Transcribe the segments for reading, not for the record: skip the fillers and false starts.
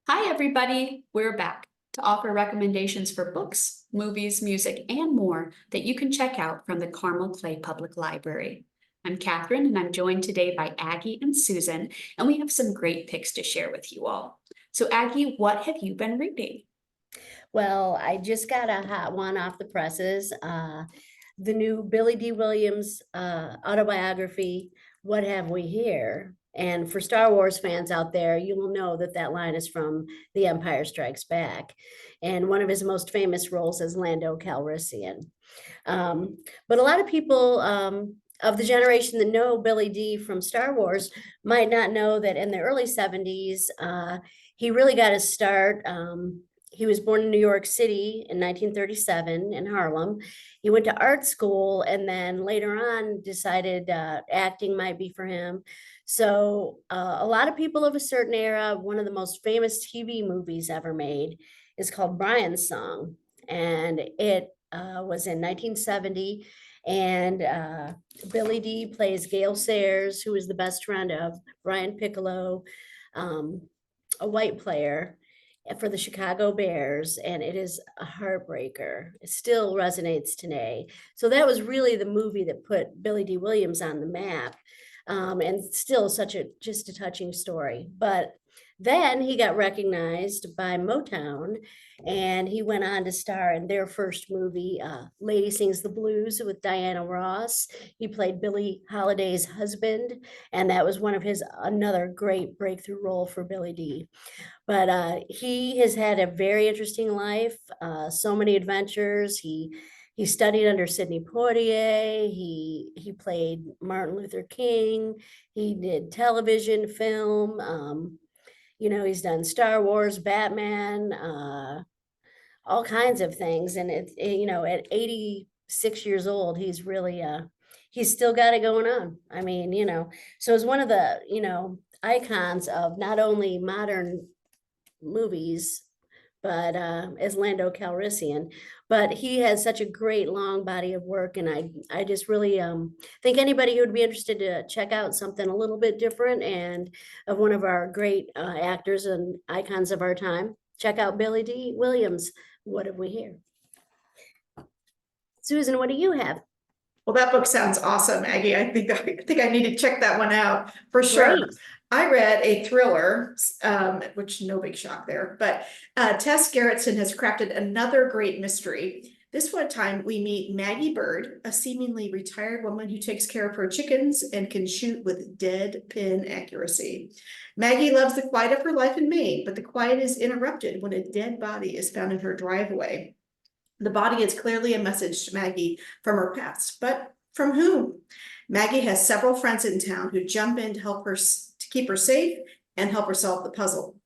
Hi, everybody. We're back to offer recommendations for books, movies, music, and more that you can check out from the Carmel Clay Public Library. I'm Catherine, and I'm joined today by Aggie and Susan, and we have some great picks to share with you all. So, Aggie, what have you been reading? Well, I just got a hot one off the presses. The new Billy D. Williams autobiography, What Have We Here? And for Star Wars fans out there, you will know that that line is from The Empire Strikes Back, and one of his most famous roles is Lando Calrissian. But a lot of people of the generation that know Billy D from Star Wars might not know that in the early 70s, he really got his start. He was born in New York City in 1937 in Harlem. He went to art school and then later on decided acting might be for him. So a lot of people of a certain era, one of the most famous TV movies ever made is called Brian's Song. And it was in 1970. And Billy D plays Gail Sayers, who is the best friend of Brian Piccolo, a white player for the Chicago Bears, and it is a heartbreaker. It still resonates today. So that was really the movie that put Billy D. Williams on the map, and still just a touching story. But then he got recognized by Motown, and he went on to star in their first movie, Lady Sings the Blues with Diana Ross. He played Billie Holiday's husband, and that was one of his another great breakthrough role for Billy D. But he has had a very interesting life, so many adventures. He studied under Sidney Poitier. He played Martin Luther King. He did television, film. He's done Star Wars, Batman, all kinds of things. And at 86 years old, he's still got it going on. I mean, so it's one of the, icons of not only modern movies, but as Lando Calrissian. But he has such a great long body of work, and I just really think anybody who would be interested to check out something a little bit different and of one of our great actors and icons of our time, check out Billy D. Williams. What have we here? Susan, what do you have? Well, that book sounds awesome, Aggie. I think I need to check that one out for sure. Great. I read a thriller, which no big shock there, but Tess Gerritsen has crafted another great mystery. This one time we meet Maggie Bird, a seemingly retired woman who takes care of her chickens and can shoot with dead pin accuracy. Maggie loves the quiet of her life in Maine, but the quiet is interrupted when a dead body is found in her driveway. The body is clearly a message to Maggie from her past, but from whom? Maggie has several friends in town who jump in to help her to keep her safe and help her solve the puzzle.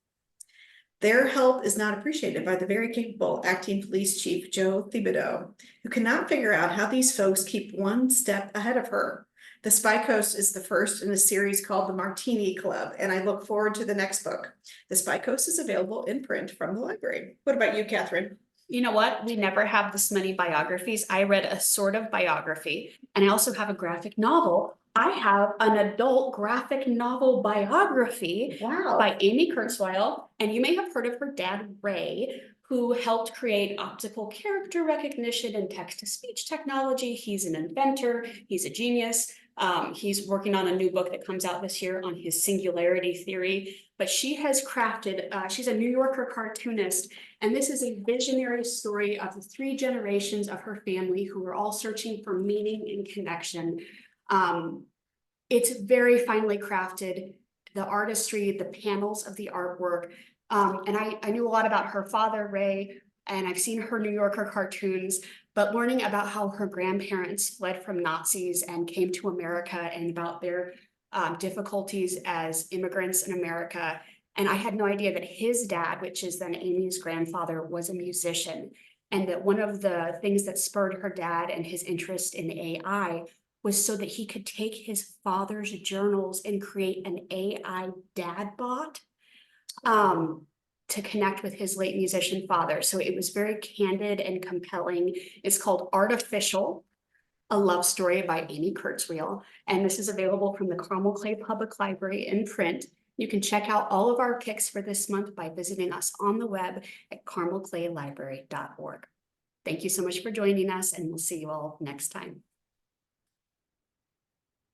Their help is not appreciated by the very capable acting police chief, Joe Thibodeau, who cannot figure out how these folks keep one step ahead of her. The Spy Coast is the first in a series called The Martini Club, and I look forward to the next book. The Spy Coast is available in print from the library. What about you, Catherine? You know what? We never have this many biographies. I read a sort of biography, and I also have a graphic novel. I have an adult graphic novel biography Wow. by Amy Kurzweil, and you may have heard of her dad, Ray, who helped create optical character recognition and text-to-speech technology. He's an inventor, he's a genius. He's working on a new book that comes out this year on his singularity theory, but she has crafted, she's a New Yorker cartoonist, and this is a visionary story of the three generations of her family who were all searching for meaning and connection. It's very finely crafted, the artistry, the panels of the artwork. And I knew a lot about her father, Ray, and I've seen her New Yorker cartoons, but learning about how her grandparents fled from Nazis and came to America and about their difficulties as immigrants in America. And I had no idea that his dad, which is then Amy's grandfather, was a musician. And that one of the things that spurred her dad and his interest in AI was so that he could take his father's journals and create an AI dad bot to connect with his late musician father. So it was very candid and compelling. It's called Artificial, a love story by Amy Kurzweil. And this is available from the Carmel Clay Public Library in print. You can check out all of our picks for this month by visiting us on the web at carmelclaylibrary.org. Thank you so much for joining us, and we'll see you all next time.